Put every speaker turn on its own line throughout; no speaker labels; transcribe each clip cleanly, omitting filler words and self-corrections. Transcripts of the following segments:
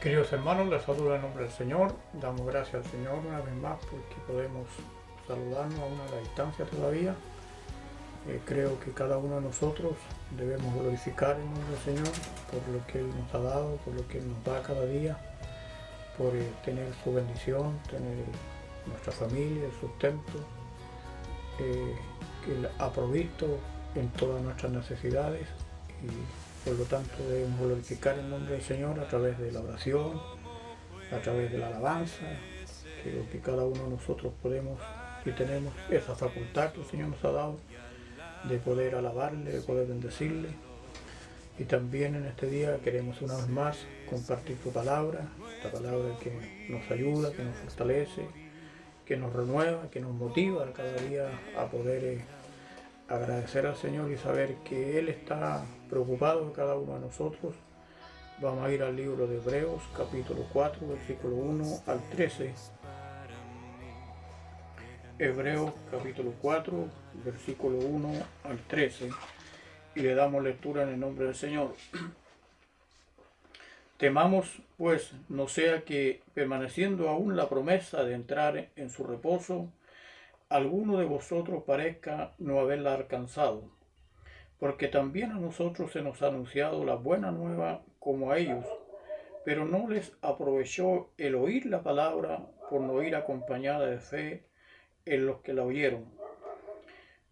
Queridos hermanos, les saludo en nombre del Señor. Damos gracias al Señor una vez más porque podemos saludarnos aún a la distancia todavía. Creo que cada uno de nosotros debemos glorificar el nombre del Señor por lo que Él nos ha dado, por lo que Él nos da cada día, por tener su bendición, tener nuestra familia, el sustento, que Él ha provisto en todas nuestras necesidades y por lo tanto debemos glorificar el nombre del Señor a través de la oración, a través de la alabanza. Creo que cada uno de nosotros podemos y tenemos esa facultad que el Señor nos ha dado de poder alabarle, de poder bendecirle. Y también en este día queremos una vez más compartir su palabra, esta palabra que nos ayuda, que nos fortalece, que nos renueva, que nos motiva cada día a poder agradecer al Señor y saber que Él está preocupado de cada uno de nosotros. Vamos a ir al libro de Hebreos, capítulo 4, versículo 1 al 13. Hebreos, capítulo 4, versículo 1 al 13. Y le damos lectura en el nombre del Señor. Temamos, pues, no sea que, permaneciendo aún la promesa de entrar en su reposo, alguno de vosotros parezca no haberla alcanzado. Porque también a nosotros se nos ha anunciado la buena nueva como a ellos, pero no les aprovechó el oír la palabra por no ir acompañada de fe en los que la oyeron.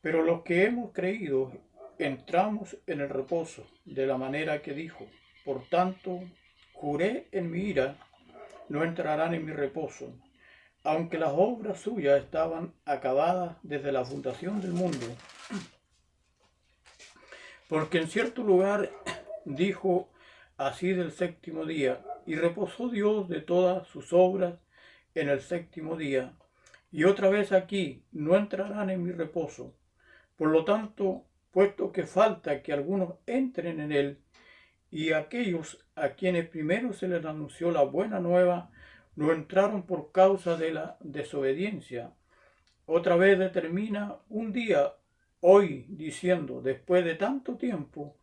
Pero los que hemos creído entramos en el reposo, de la manera que dijo: por tanto, juré en mi ira, no entrarán en mi reposo, aunque las obras suyas estaban acabadas desde la fundación del mundo. Porque en cierto lugar dijo así del séptimo día, y reposó Dios de todas sus obras en el séptimo día. Y otra vez aquí, no entrarán en mi reposo. Por lo tanto, puesto que falta que algunos entren en él, y aquellos a quienes primero se les anunció la buena nueva, no entraron por causa de la desobediencia. Otra vez determina un día, hoy, diciendo, después de tanto tiempo,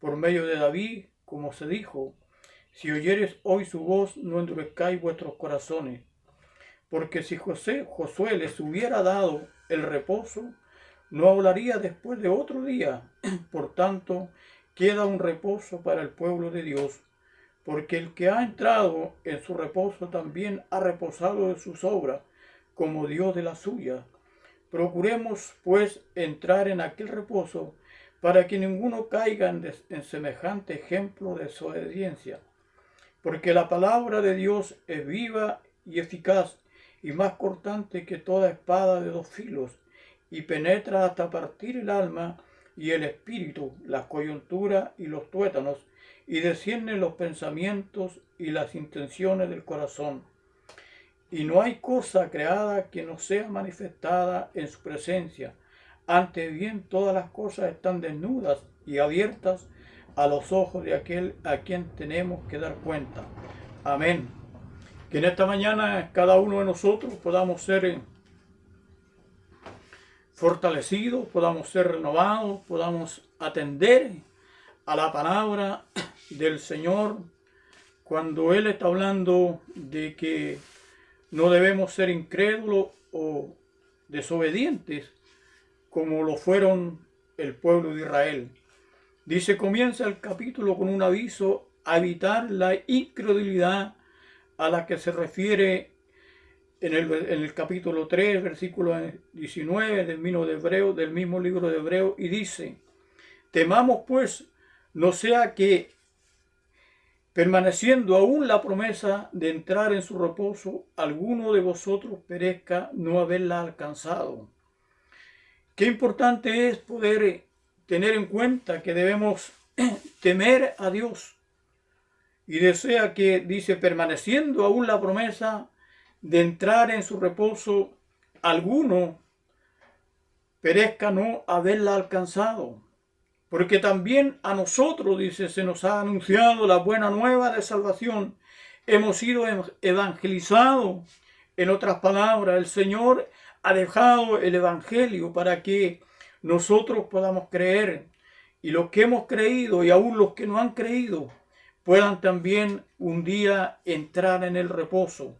por medio de David, como se dijo: si oyeres hoy su voz, no endurezcáis vuestros corazones. Porque si Josué les hubiera dado el reposo, no hablaría después de otro día. Por tanto, queda un reposo para el pueblo de Dios, porque el que ha entrado en su reposo también ha reposado de sus obras, como Dios de las suyas. Procuremos, pues, entrar en aquel reposo, para que ninguno caiga en semejante ejemplo de desobediencia. Porque la palabra de Dios es viva y eficaz, y más cortante que toda espada de dos filos, y penetra hasta partir el alma y el espíritu, las coyunturas y los tuétanos, y discierne los pensamientos y las intenciones del corazón. Y no hay cosa creada que no sea manifestada en su presencia. Antes bien, todas las cosas están desnudas y abiertas a los ojos de aquel a quien tenemos que dar cuenta. Amén. Que en esta mañana cada uno de nosotros podamos ser fortalecidos, podamos ser renovados, podamos atender a la palabra del Señor cuando Él está hablando de que no debemos ser incrédulos o desobedientes como lo fueron el pueblo de Israel. Dice, comienza el capítulo con un aviso a evitar la incredulidad a la que se refiere en el capítulo 3, versículo 19 del mismo libro de Hebreos, y dice: temamos pues, no sea que, permaneciendo aún la promesa de entrar en su reposo, alguno de vosotros perezca no haberla alcanzado. Qué importante es poder tener en cuenta que debemos temer a Dios. Y desea que, dice, permaneciendo aún la promesa de entrar en su reposo, alguno perezca no haberla alcanzado. Porque también a nosotros, dice, se nos ha anunciado la buena nueva de salvación. Hemos sido evangelizados. En otras palabras, el Señor ha dejado el evangelio para que nosotros podamos creer. Y los que hemos creído y aún los que no han creído, puedan también un día entrar en el reposo.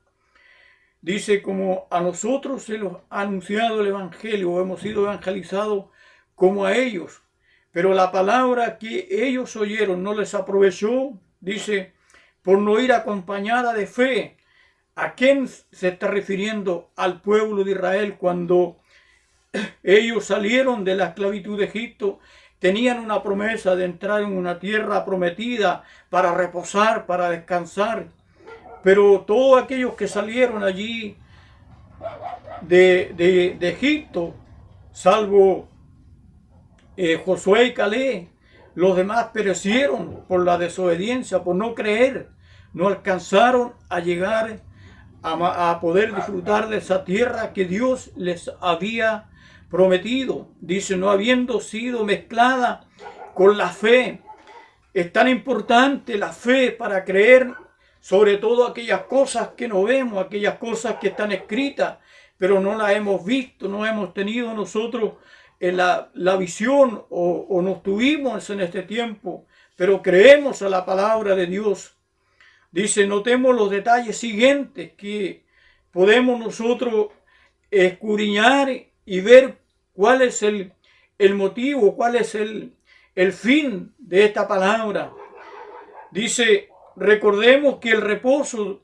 Dice, como a nosotros se nos ha anunciado el Evangelio, hemos sido evangelizados como a ellos, pero la palabra que ellos oyeron no les aprovechó, dice, por no ir acompañada de fe. ¿A quién se está refiriendo? Al pueblo de Israel. Cuando ellos salieron de la esclavitud de Egipto, tenían una promesa de entrar en una tierra prometida para reposar, para descansar. Pero todos aquellos que salieron allí de Egipto, salvo Josué y Caleb, los demás perecieron por la desobediencia, por no creer. No alcanzaron a llegar a poder disfrutar de esa tierra que Dios les había prometido. Dice, no habiendo sido mezclada con la fe. Es tan importante la fe para creer, sobre todo aquellas cosas que no vemos, aquellas cosas que están escritas, pero no las hemos visto, no hemos tenido nosotros la visión o no tuvimos en este tiempo, pero creemos a la palabra de Dios. Dice, notemos los detalles siguientes que podemos nosotros escudriñar y ver cuál es el motivo, cuál es el fin de esta palabra. Dice, recordemos que el reposo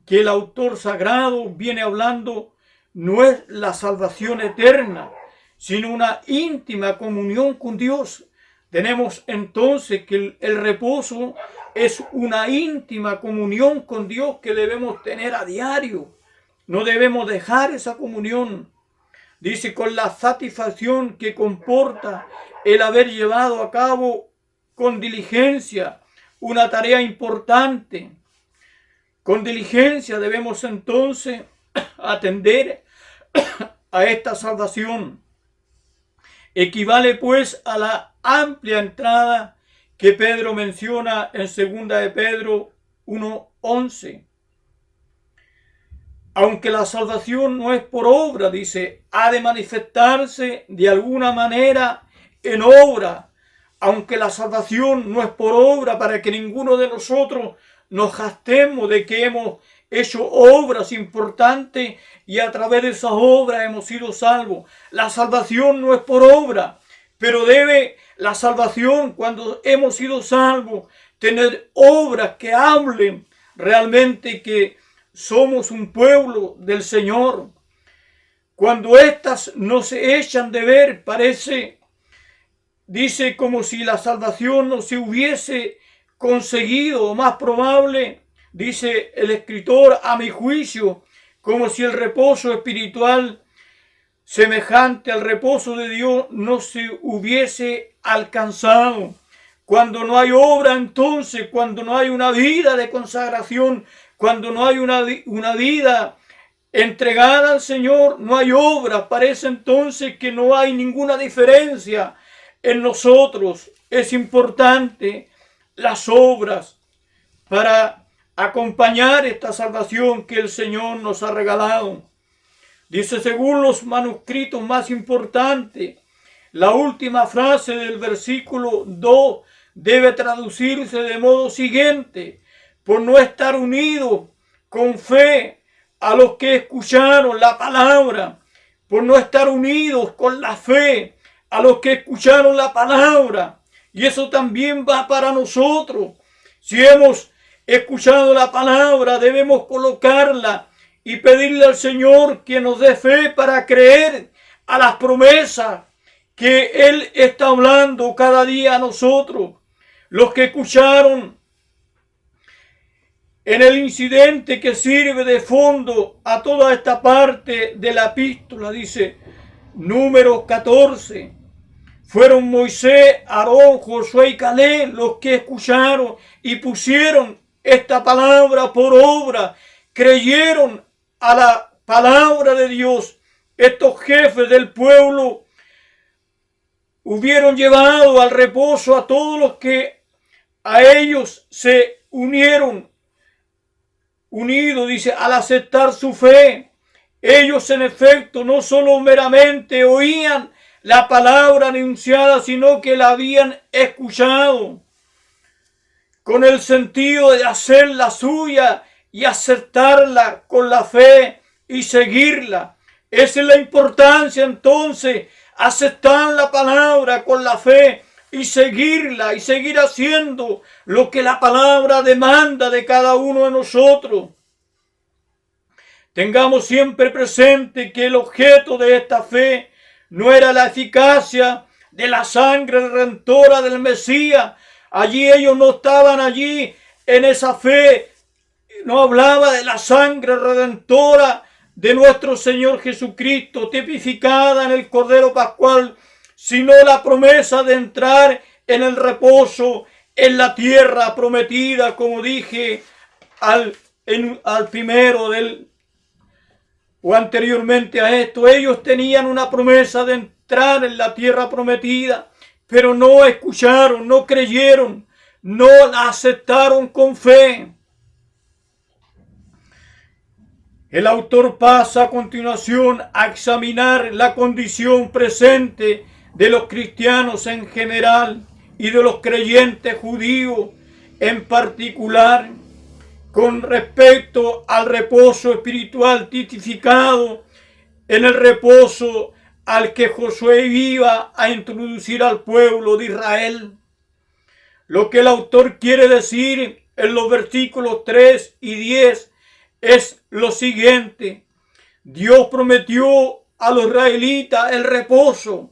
que el autor sagrado viene hablando no es la salvación eterna, sino una íntima comunión con Dios. Tenemos entonces que el reposo es una íntima comunión con Dios que debemos tener a diario. No debemos dejar esa comunión. Dice, con la satisfacción que comporta el haber llevado a cabo con diligencia una tarea importante. Con diligencia debemos entonces atender a esta salvación. Equivale pues a la amplia entrada que Pedro menciona en 2 de Pedro 1:11. Aunque la salvación no es por obra, dice, ha de manifestarse de alguna manera en obra. Aunque la salvación no es por obra, para que ninguno de nosotros nos jactemos de que hemos hecho obras importantes y a través de esas obras hemos sido salvos. La salvación no es por obra, pero debe la salvación, cuando hemos sido salvos, tener obras que hablen realmente que somos un pueblo del Señor. Cuando estas no se echan de ver, parece, dice, como si la salvación no se hubiese conseguido, o más probable, dice el escritor, a mi juicio, como si el reposo espiritual semejante al reposo de Dios no se hubiese alcanzado. Cuando no hay obra, entonces, cuando no hay una vida de consagración, cuando no hay una vida entregada al Señor, no hay obra. Parece entonces que no hay ninguna diferencia en nosotros. Es importante las obras para acompañar esta salvación que el Señor nos ha regalado. Dice, según los manuscritos más importantes, la última frase del versículo 2 debe traducirse de modo siguiente: por no estar unidos con fe a los que escucharon la palabra, por no estar unidos con la fe a los que escucharon la palabra. Y eso también va para nosotros. Si hemos escuchado la palabra, debemos colocarla y pedirle al Señor que nos dé fe para creer a las promesas que Él está hablando cada día a nosotros. Los que escucharon en el incidente que sirve de fondo a toda esta parte de la epístola, dice Números 14, fueron Moisés, Aarón, Josué y Caleb los que escucharon y pusieron esta palabra por obra, creyeron a la palabra de Dios. Estos jefes del pueblo hubieron llevado al reposo a todos los que a ellos se unidos, dice, al aceptar su fe. Ellos en efecto no solo meramente oían la palabra anunciada, sino que la habían escuchado. con el sentido de hacer la suya y aceptarla con la fe y seguirla. Esa es la importancia entonces, aceptar la palabra con la fe y seguirla y seguir haciendo lo que la palabra demanda de cada uno de nosotros. Tengamos siempre presente que el objeto de esta fe no era la eficacia de la sangre redentora del Mesías. Allí ellos no estaban allí en esa fe. No hablaba de la sangre redentora de nuestro Señor Jesucristo, tipificada en el Cordero Pascual, sino la promesa de entrar en el reposo en la tierra prometida, como dije al primero o anteriormente a esto. Ellos tenían una promesa de entrar en la tierra prometida, pero no escucharon, no creyeron, no la aceptaron con fe. El autor pasa a continuación a examinar la condición presente de los cristianos en general y de los creyentes judíos en particular, con respecto al reposo espiritual tipificado en el reposo al que Josué iba a introducir al pueblo de Israel. Lo que el autor quiere decir en los versículos 3 y 10 es lo siguiente: Dios prometió a los israelitas el reposo,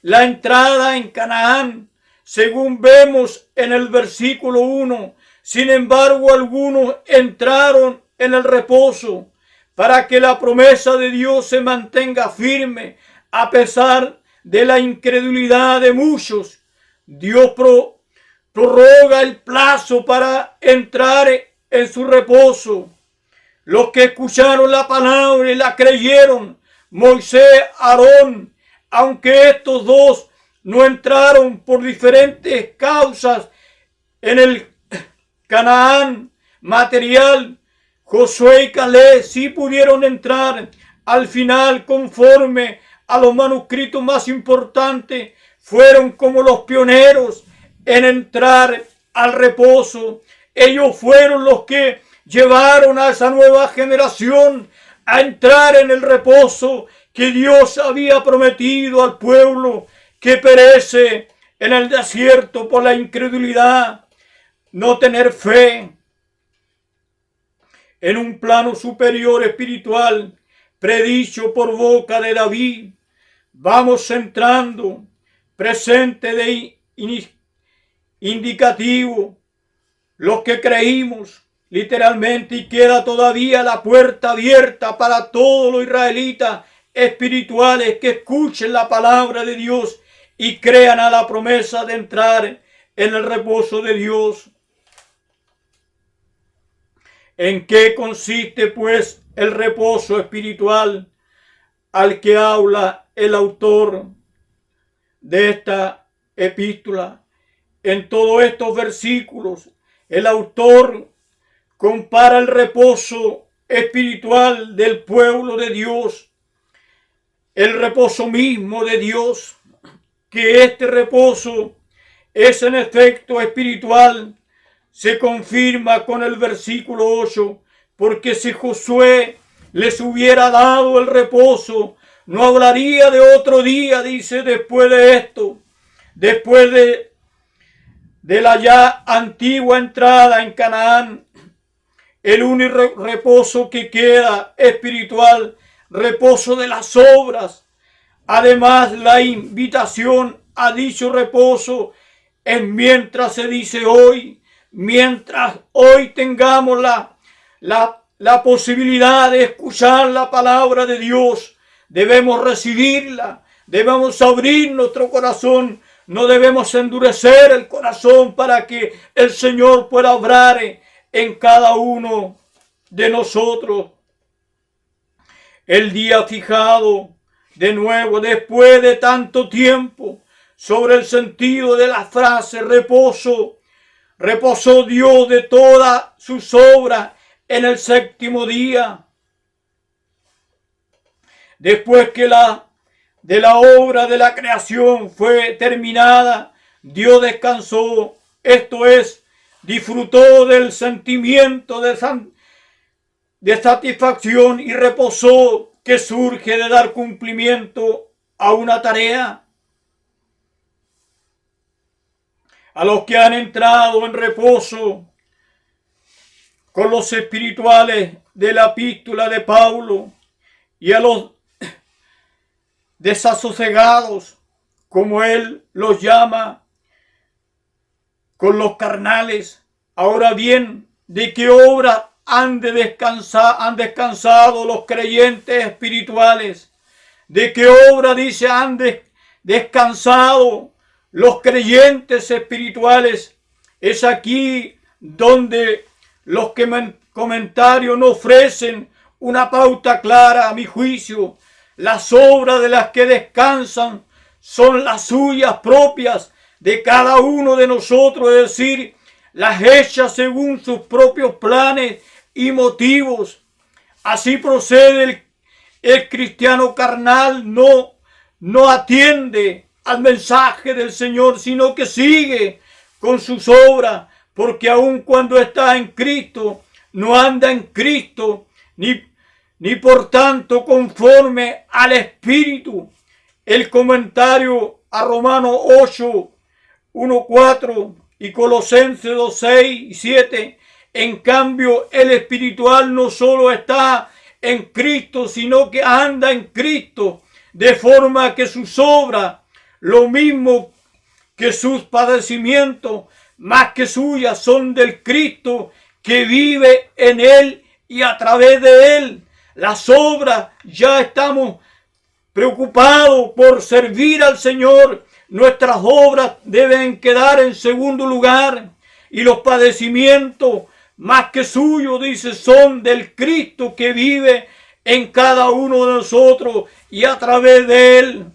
la entrada en Canaán, según vemos en el versículo 1. Sin embargo, algunos entraron en el reposo. Para que la promesa de Dios se mantenga firme a pesar de la incredulidad de muchos, Dios prorroga el plazo para entrar en su reposo. Los que escucharon la palabra y la creyeron, Moisés, Aarón, aunque estos dos no entraron por diferentes causas en el Canaán material, Josué y Caleb sí pudieron entrar al final conforme a los manuscritos más importantes. Fueron como los pioneros en entrar al reposo. Ellos fueron los que llevaron a esa nueva generación a entrar en el reposo que Dios había prometido al pueblo que perece en el desierto por la incredulidad, no tener fe. En un plano superior espiritual, predicho por boca de David, vamos entrando, presente de indicativo, los que creímos literalmente, y queda todavía la puerta abierta para todos los israelitas espirituales que escuchen la palabra de Dios y crean a la promesa de entrar en el reposo de Dios. ¿En qué consiste pues el reposo espiritual al que habla el autor de esta epístola? En todos estos versículos, el autor compara el reposo espiritual del pueblo de Dios, el reposo mismo de Dios, que este reposo es en efecto espiritual. Se confirma con el versículo 8, porque si Josué les hubiera dado el reposo, no hablaría de otro día, dice, después de esto, después de la ya antigua entrada en Canaán. El único reposo que queda espiritual, reposo de las obras. Además, la invitación a dicho reposo es mientras se dice hoy. Mientras hoy tengamos la posibilidad de escuchar la palabra de Dios, debemos recibirla, debemos abrir nuestro corazón, no debemos endurecer el corazón para que el Señor pueda obrar en cada uno de nosotros. El día fijado, de nuevo, después de tanto tiempo, sobre el sentido de la frase reposo. Reposó Dios de todas sus obras en el séptimo día. Después que de la obra de la creación fue terminada, Dios descansó. Esto es, disfrutó del sentimiento de satisfacción y reposo que surge de dar cumplimiento a una tarea. A los que han entrado en reposo con los espirituales de la epístola de Pablo, y a los desasosegados, como él los llama, con los carnales. Ahora bien, ¿de qué obra han descansado los creyentes espirituales? ¿De qué obra, dice, han descansado los creyentes espirituales? Es aquí donde los comentarios no ofrecen una pauta clara, a mi juicio. Las obras de las que descansan son las suyas propias de cada uno de nosotros, es decir, las hechas según sus propios planes y motivos. Así procede el cristiano carnal, no atiende al mensaje del Señor, sino que sigue con sus obras, porque aun cuando está en Cristo, no anda en Cristo, ni por tanto conforme al Espíritu. El comentario a Romanos 8, 1, 4 y Colosenses 2, 6 y 7. En cambio, el espiritual no solo está en Cristo, sino que anda en Cristo, de forma que sus obras, lo mismo que sus padecimientos, más que suyas, son del Cristo que vive en él y a través de él. Las obras, ya estamos preocupados por servir al Señor. Nuestras obras deben quedar en segundo lugar, y los padecimientos, más que suyos, dice, son del Cristo que vive en cada uno de nosotros y a través de él.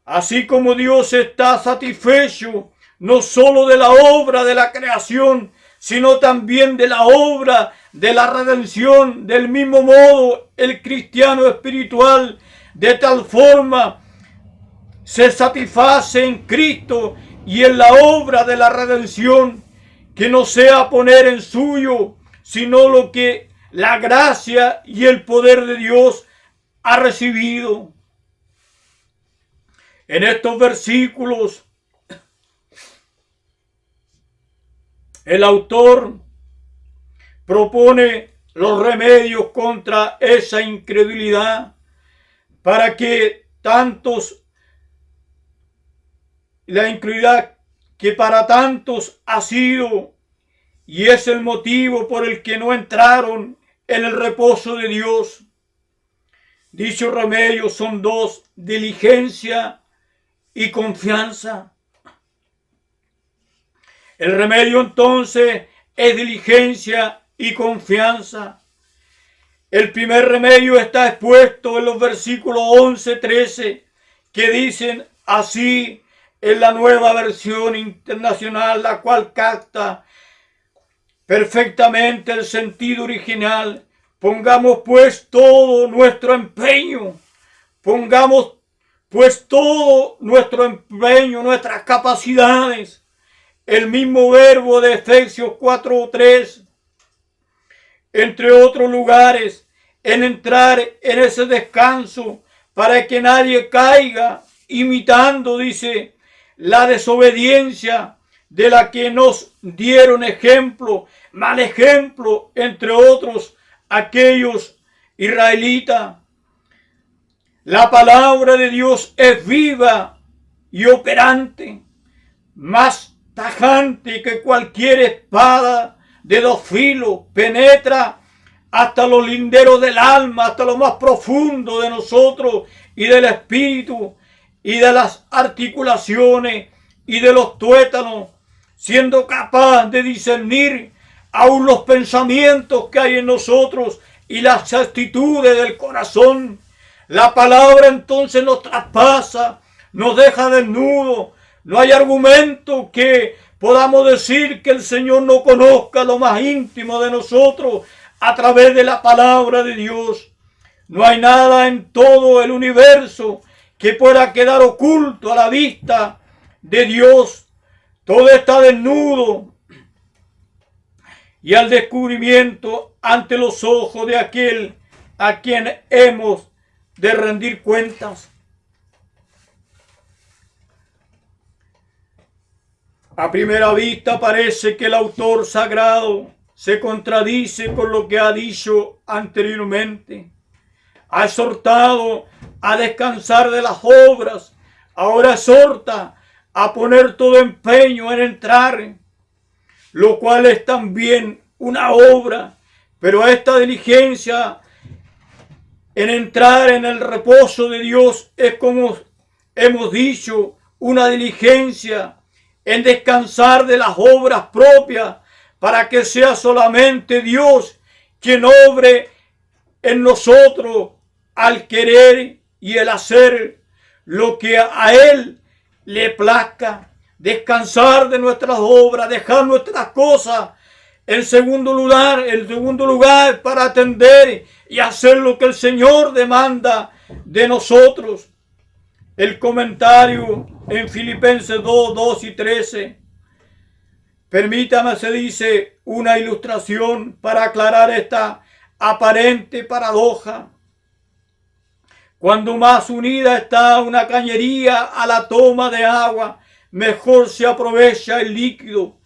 Así como Dios está satisfecho no solo de la obra de la creación, sino también de la obra de la redención. Del mismo modo, el cristiano espiritual de tal forma se satisface en Cristo y en la obra de la redención, que no sea poner en suyo, sino lo que la gracia y el poder de Dios ha recibido. En estos versículos, el autor propone los remedios contra esa incredulidad, para que la incredulidad que para tantos ha sido y es el motivo por el que no entraron en el reposo de Dios. Dichos remedios son dos: diligencia y confianza. El remedio entonces es diligencia y confianza. El primer remedio está expuesto en los versículos 11, 13, que dicen así en la Nueva Versión Internacional, la cual capta perfectamente el sentido original. Pongamos pues todo nuestro empeño, nuestras capacidades. El mismo verbo de Efesios 4:3, entre otros lugares, en entrar en ese descanso, para que nadie caiga imitando, dice, la desobediencia de la que nos dieron ejemplo, mal ejemplo, entre otros, aquellos israelitas. La palabra de Dios es viva y operante, más tajante que cualquier espada de dos filos, penetra hasta los linderos del alma, hasta lo más profundo de nosotros y del espíritu y de las articulaciones y de los tuétanos, siendo capaz de discernir aún los pensamientos que hay en nosotros y las actitudes del corazón. La palabra entonces nos traspasa, nos deja desnudos. No hay argumento que podamos decir que el Señor no conozca lo más íntimo de nosotros a través de la palabra de Dios. No hay nada en todo el universo que pueda quedar oculto a la vista de Dios. Todo está desnudo y al descubrimiento ante los ojos de aquel a quien hemos de rendir cuentas. A primera vista parece que el autor sagrado se contradice con lo que ha dicho anteriormente. Ha exhortado a descansar de las obras, ahora exhorta a poner todo empeño en entrar, lo cual es también una obra, pero esta diligencia en entrar en el reposo de Dios es, como hemos dicho, una diligencia en descansar de las obras propias, para que sea solamente Dios quien obre en nosotros al querer y el hacer lo que a Él le plazca. Descansar de nuestras obras, dejar nuestras cosas en segundo lugar para atender y hacer lo que el Señor demanda de nosotros. El comentario en Filipenses 2, 2 y 13. Permítame, se dice, una ilustración para aclarar esta aparente paradoja. Cuando más unida está una cañería a la toma de agua, mejor se aprovecha el líquido.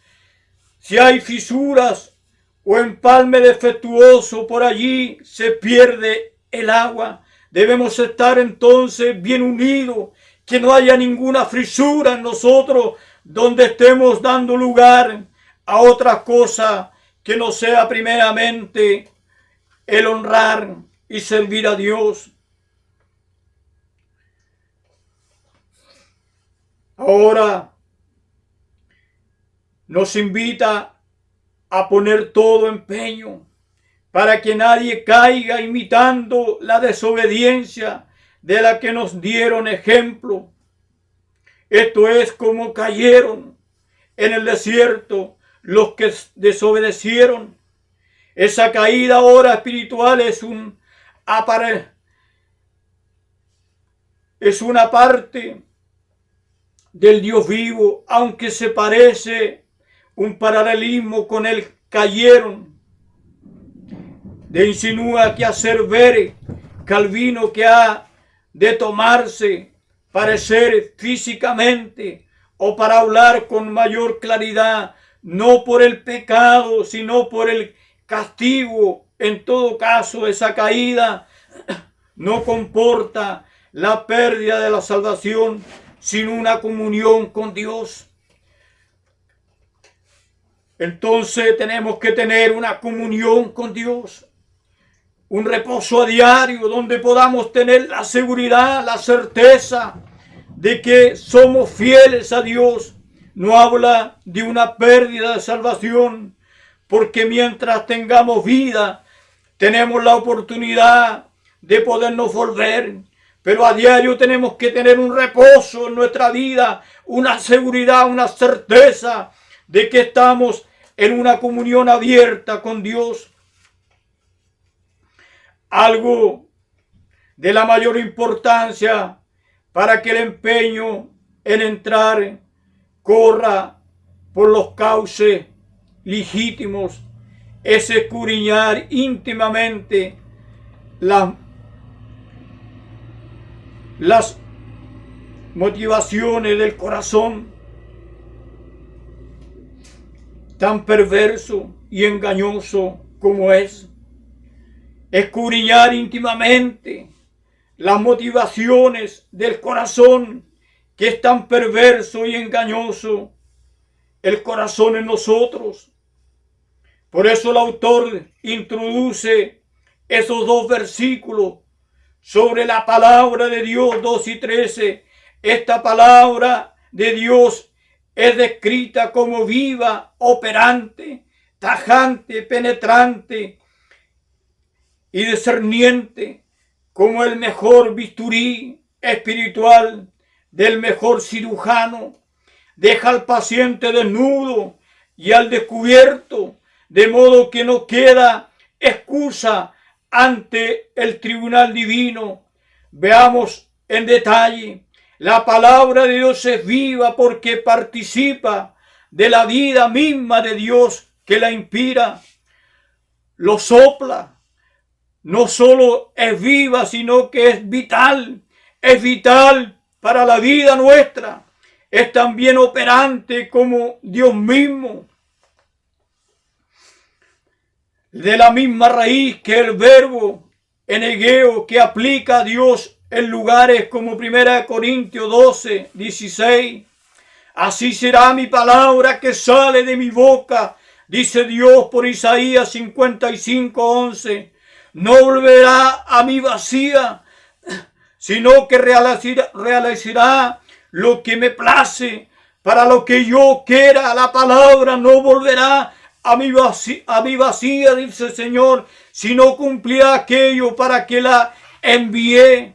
Si hay fisuras o empalme defectuoso por allí, se pierde el agua. Debemos estar entonces bien unidos, que no haya ninguna fisura en nosotros donde estemos dando lugar a otra cosa que no sea primeramente el honrar y servir a Dios. Ahora nos invita a poner todo empeño para que nadie caiga imitando la desobediencia de la que nos dieron ejemplo. Esto es como cayeron en el desierto los que desobedecieron. Esa caída ahora espiritual es una parte del Dios vivo, aunque se parece un paralelismo con el cayeron. De insinúa que hacer ver Calvino que ha de tomarse, parecer físicamente o para hablar con mayor claridad, no por el pecado, sino por el castigo. En todo caso, esa caída no comporta la pérdida de la salvación, sino una comunión con Dios. Entonces tenemos que tener una comunión con Dios, un reposo a diario donde podamos tener la seguridad, la certeza de que somos fieles a Dios. No habla de una pérdida de salvación, porque mientras tengamos vida, tenemos la oportunidad de podernos volver. Pero a diario tenemos que tener un reposo en nuestra vida, una seguridad, una certeza de que estamos en una comunión abierta con Dios. Algo de la mayor importancia para que el empeño en entrar corra por los cauces legítimos es escudriñar íntimamente las motivaciones del corazón tan perverso y engañoso como es. Escudriñar íntimamente las motivaciones del corazón, que es tan perverso y engañoso el corazón en nosotros. Por eso el autor introduce esos dos versículos sobre la palabra de Dios, 2 y 13. Esta palabra de Dios es descrita como viva, operante, tajante, penetrante y discerniente, como el mejor bisturí espiritual del mejor cirujano. Deja al paciente desnudo y al descubierto, de modo que no queda excusa ante el tribunal divino. Veamos en detalle. La palabra de Dios es viva porque participa de la vida misma de Dios, que la inspira, lo sopla. No solo es viva, sino que es vital para la vida nuestra. Es también operante como Dios mismo. De la misma raíz que el verbo en hebreo que aplica a Dios en lugares como 1 Corintios 12, 16. Así será mi palabra que sale de mi boca, dice Dios por Isaías 55, 11. No volverá a mí vacía, sino que realizará lo que me place, para lo que yo quiera. La palabra no volverá a mi vacía, dice el Señor, sino cumplirá aquello para que la envié.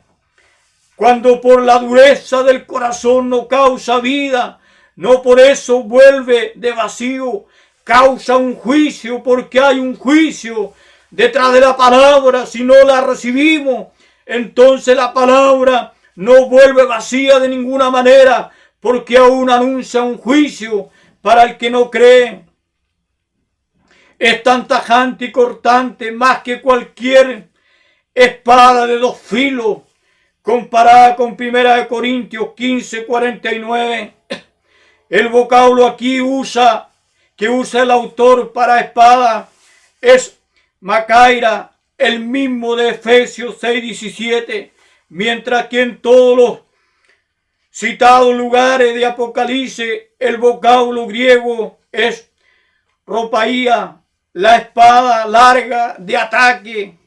Cuando por la dureza del corazón no causa vida, no por eso vuelve de vacío, causa un juicio, porque hay un juicio detrás de la palabra. Si no la recibimos, entonces la palabra no vuelve vacía de ninguna manera, porque aún anuncia un juicio para el que no cree. Es tan tajante y cortante más que cualquier espada de dos filos, comparada con 1 Corintios 15, 49. El vocablo aquí que usa el autor para espada es macaira, el mismo de Efesios 6, 17, mientras que en todos los citados lugares de Apocalipsis el vocablo griego es ropaía, la espada larga de ataque.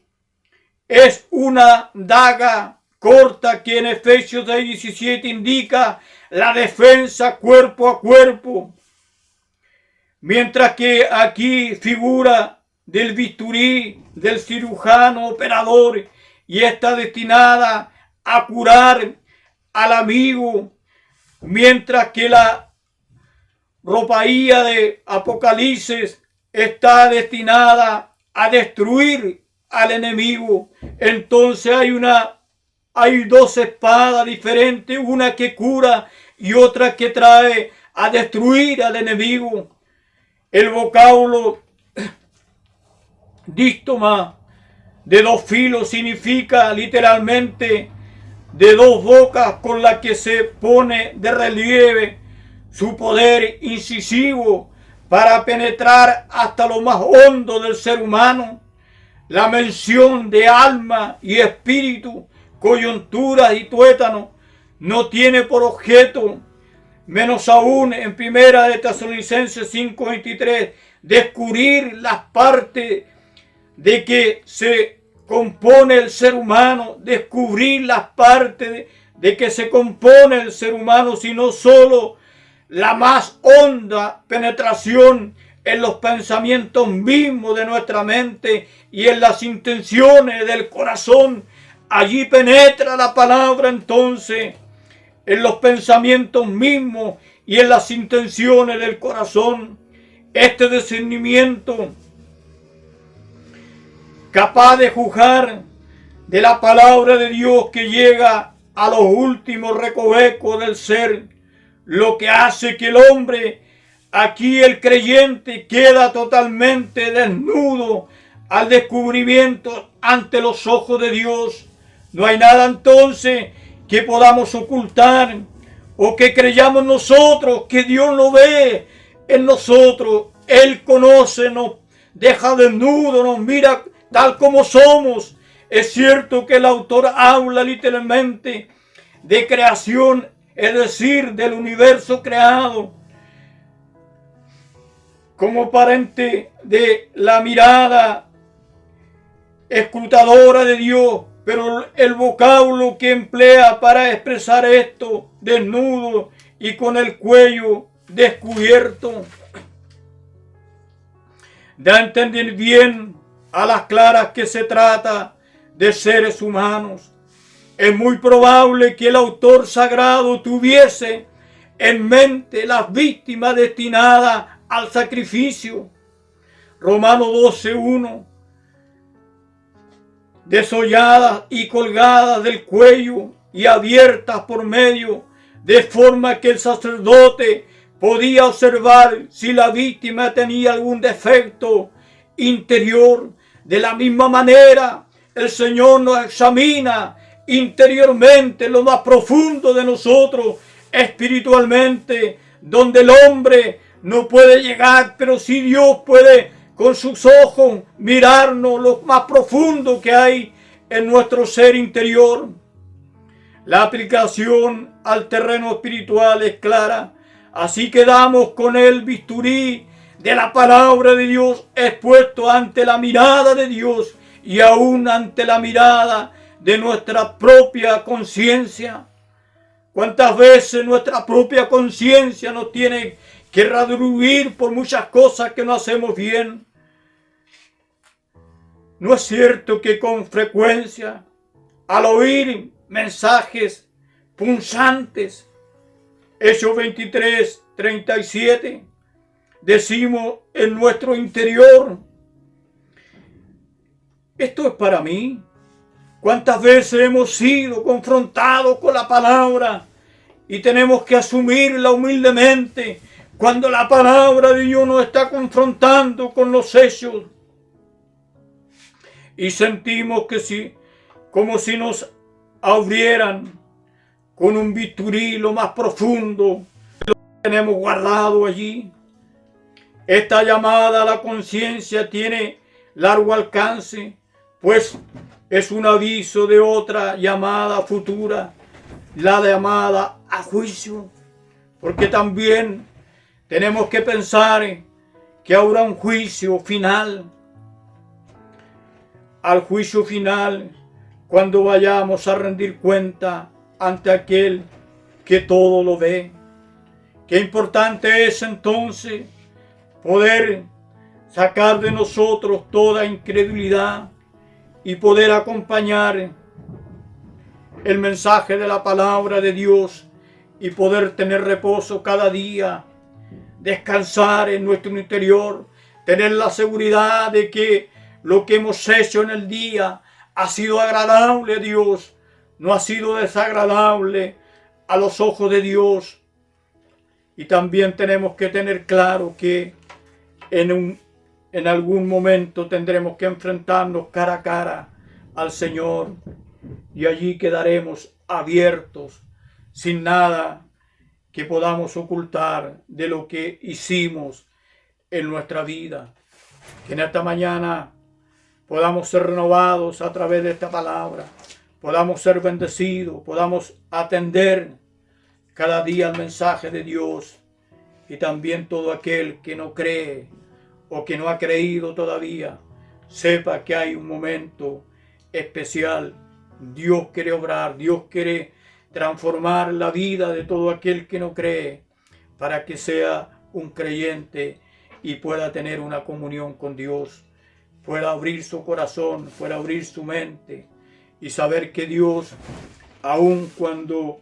Es una daga corta que en Efesios 6, 17 indica la defensa cuerpo a cuerpo, mientras que aquí figura del bisturí del cirujano operador y está destinada a curar al amigo, mientras que la ropaía de Apocalipsis está destinada a destruir al enemigo. Entonces hay dos espadas diferentes, una que cura y otra que trae a destruir al enemigo. El vocablo dístoma de dos filos significa literalmente de dos bocas, con la que se pone de relieve su poder incisivo para penetrar hasta lo más hondo del ser humano. La mención de alma y espíritu, coyunturas y tuétanos no tiene por objeto, menos aún en 1 Tesalonicenses 5:23, descubrir las partes de que se compone el ser humano, descubrir las partes de que se compone el ser humano, sino solo la más honda penetración en los pensamientos mismos de nuestra mente y en las intenciones del corazón. Allí penetra la palabra entonces, en los pensamientos mismos y en las intenciones del corazón. Este discernimiento capaz de juzgar de la palabra de Dios que llega a los últimos recovecos del ser, lo que hace que el hombre, aquí el creyente, queda totalmente desnudo al descubrimiento ante los ojos de Dios. No hay nada entonces que podamos ocultar o que creyamos nosotros que Dios no ve en nosotros. Él conoce, nos deja desnudo, nos mira tal como somos. Es cierto que el autor habla literalmente de creación, es decir, del universo creado, como parente de la mirada escrutadora de Dios, pero el vocablo que emplea para expresar esto, desnudo y con el cuello descubierto, da a entender bien a las claras que se trata de seres humanos. Es muy probable que el autor sagrado tuviese en mente las víctimas destinadas al sacrificio. Romanos 12:1. Desolladas y colgadas del cuello y abiertas por medio, de forma que el sacerdote podía observar si la víctima tenía algún defecto interior. De la misma manera, el Señor nos examina interiormente, lo más profundo de nosotros, espiritualmente, donde el hombre no puede llegar, pero sí Dios puede con sus ojos mirarnos lo más profundo que hay en nuestro ser interior. La aplicación al terreno espiritual es clara. Así quedamos con el bisturí de la palabra de Dios expuesto ante la mirada de Dios y aún ante la mirada de nuestra propia conciencia. ¿Cuántas veces nuestra propia conciencia nos tiene que redarguir por muchas cosas que no hacemos bien? ¿No es cierto que con frecuencia, al oír mensajes punzantes, Hechos 23, 37, decimos en nuestro interior, esto es para mí? ¿Cuántas veces hemos sido confrontados con la palabra y tenemos que asumirla humildemente cuando la palabra de Dios nos está confrontando con los hechos? Y sentimos que sí, como si nos abrieran con un bisturí lo más profundo lo que tenemos guardado allí. Esta llamada a la conciencia tiene largo alcance, pues es un aviso de otra llamada futura, la llamada a juicio, porque también tenemos que pensar que habrá un juicio final. Al juicio final, cuando vayamos a rendir cuenta ante aquel que todo lo ve. Qué importante es entonces poder sacar de nosotros toda incredulidad y poder acompañar el mensaje de la palabra de Dios y poder tener reposo cada día, descansar en nuestro interior, tener la seguridad de que lo que hemos hecho en el día ha sido agradable a Dios, no ha sido desagradable a los ojos de Dios. Y también tenemos que tener claro que en algún momento tendremos que enfrentarnos cara a cara al Señor y allí quedaremos abiertos, sin nada que podamos ocultar de lo que hicimos en nuestra vida. Que en esta mañana podamos ser renovados a través de esta palabra, podamos ser bendecidos, podamos atender cada día el mensaje de Dios, y también todo aquel que no cree o que no ha creído todavía, sepa que hay un momento especial. Dios quiere obrar, Dios quiere transformar la vida de todo aquel que no cree para que sea un creyente y pueda tener una comunión con Dios, pueda abrir su corazón, pueda abrir su mente y saber que Dios, aun cuando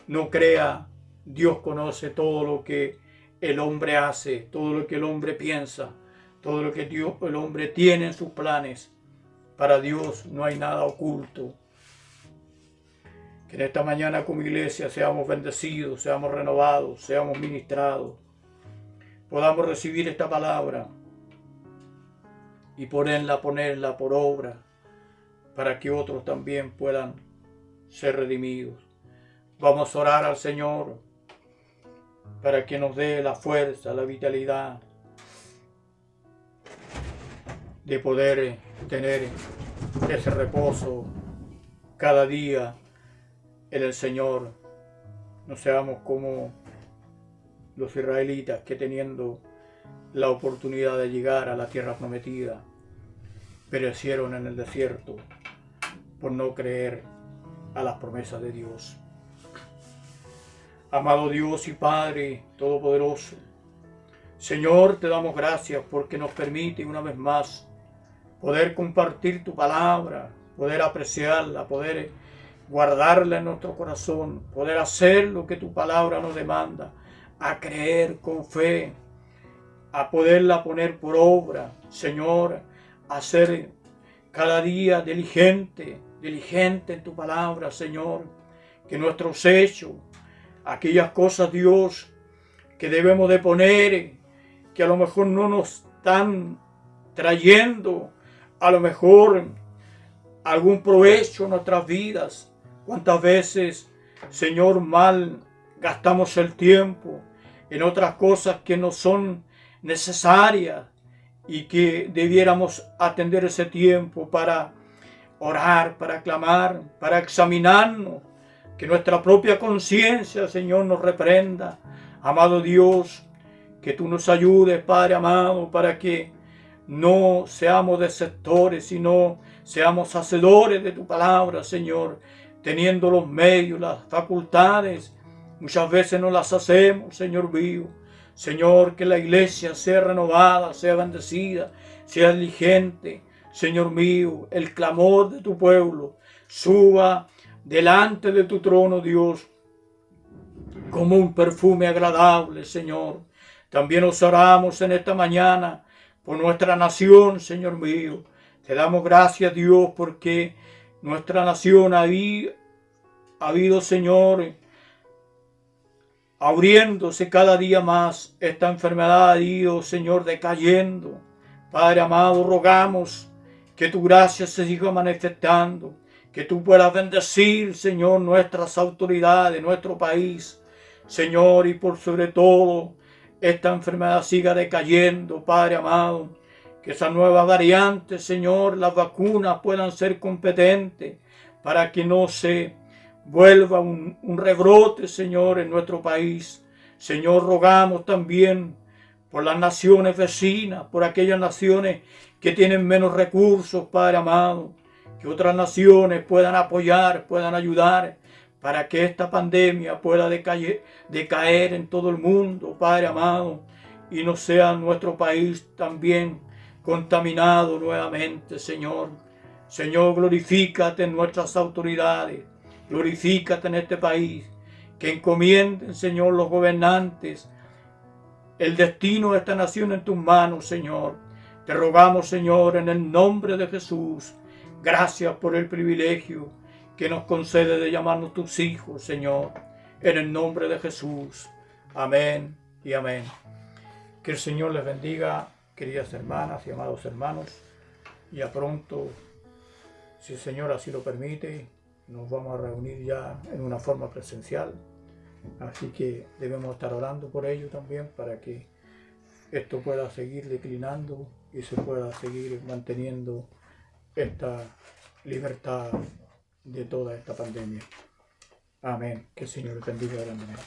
no crea, Dios conoce todo lo que el hombre hace, todo lo que el hombre piensa, todo lo que el hombre tiene en sus planes. Para Dios no hay nada oculto. Que en esta mañana como iglesia seamos bendecidos, seamos renovados, seamos ministrados, podamos recibir esta palabra y ponerla por obra para que otros también puedan ser redimidos. Vamos a orar al Señor para que nos dé la fuerza, la vitalidad de poder tener ese reposo cada día en el Señor. No seamos como los israelitas que teniendo la oportunidad de llegar a la tierra prometida, perecieron en el desierto por no creer a las promesas de Dios. Amado Dios y Padre Todopoderoso, Señor, te damos gracias porque nos permite una vez más poder compartir tu palabra, poder apreciarla, poder guardarla en nuestro corazón, poder hacer lo que tu palabra nos demanda, a creer con fe, a poderla poner por obra, Señor, a ser cada día diligente en tu palabra, Señor, que nuestros hechos, aquellas cosas, Dios, que debemos de poner, que a lo mejor no nos están trayendo a lo mejor algún provecho en nuestras vidas. ¿Cuántas veces, Señor, mal gastamos el tiempo en otras cosas que no son necesarias y que debiéramos atender ese tiempo para orar, para clamar, para examinarnos, que nuestra propia conciencia, Señor, nos reprenda? Amado Dios, que tú nos ayudes, Padre amado, para que no seamos desertores, sino seamos hacedores de tu palabra, Señor, teniendo los medios, las facultades. Muchas veces no las hacemos, Señor mío. Señor, que la iglesia sea renovada, sea bendecida, sea diligente. Señor mío, el clamor de tu pueblo suba delante de tu trono, Dios, como un perfume agradable, Señor. También os oramos en esta mañana por nuestra nación, Señor mío. Te damos gracias, Dios, porque nuestra nación ha habido, Señor, abriéndose cada día más. Esta enfermedad ha ido, Señor, decayendo. Padre amado, rogamos que tu gracia se siga manifestando, que tú puedas bendecir, Señor, nuestras autoridades, nuestro país, Señor, y por sobre todo esta enfermedad siga decayendo, Padre amado, que esas nuevas variantes, Señor, las vacunas puedan ser competentes para que no se vuelva un rebrote, Señor, en nuestro país. Señor, rogamos también por las naciones vecinas, por aquellas naciones que tienen menos recursos, Padre amado, que otras naciones puedan apoyar, puedan ayudar, para que esta pandemia pueda decaer en todo el mundo, Padre amado, y no sea nuestro país también contaminado nuevamente, Señor. Señor, glorifícate en nuestras autoridades, glorifícate en este país, que encomienden, Señor, los gobernantes, el destino de esta nación en tus manos, Señor. Te rogamos, Señor, en el nombre de Jesús, gracias por el privilegio que nos concede de llamarnos tus hijos, Señor, en el nombre de Jesús. Amén y amén. Que el Señor les bendiga, queridas hermanas y amados hermanos, y a pronto, si el Señor así lo permite, nos vamos a reunir ya en una forma presencial. Así que debemos estar orando por ello también, para que esto pueda seguir declinando y se pueda seguir manteniendo esta libertad de toda esta pandemia. Amén. Que el Señor les bendiga grandemente.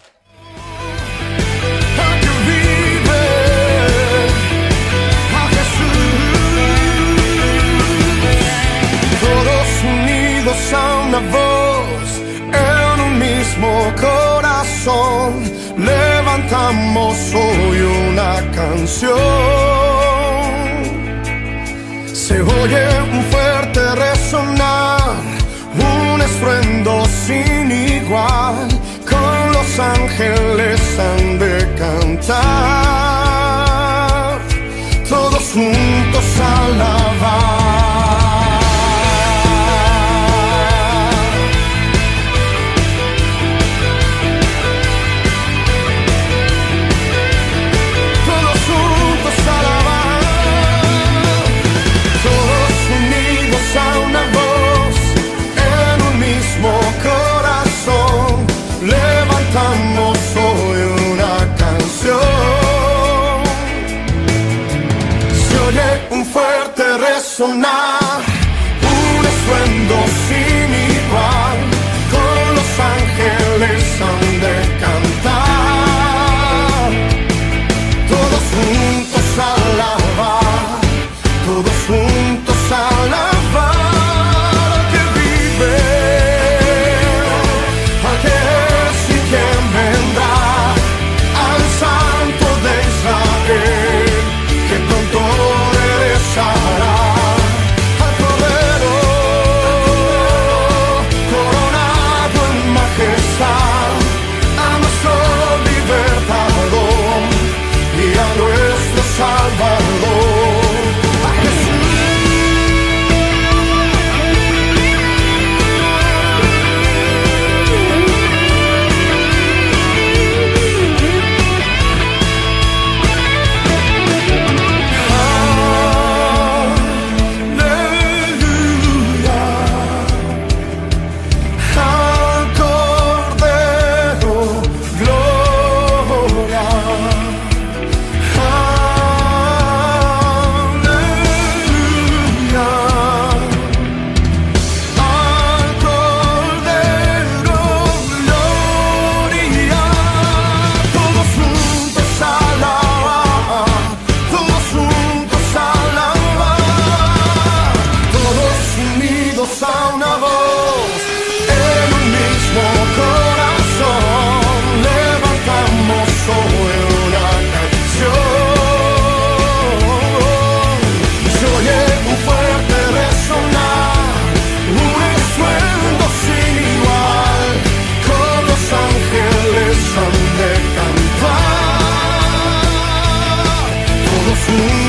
Todos unidos a una voz, en un mismo corazón, levantamos hoy una canción. Se oye un fuerte resonar, un estruendo sin igual, con los ángeles han de cantar, todos juntos alabar. Levantamos hoy una canción. Se oye un fuerte resonar, un estruendo sin igual, con los ángeles han de cantar, todos juntos a alabar, todos juntos a alabar. Que pronto regresará, Jesús.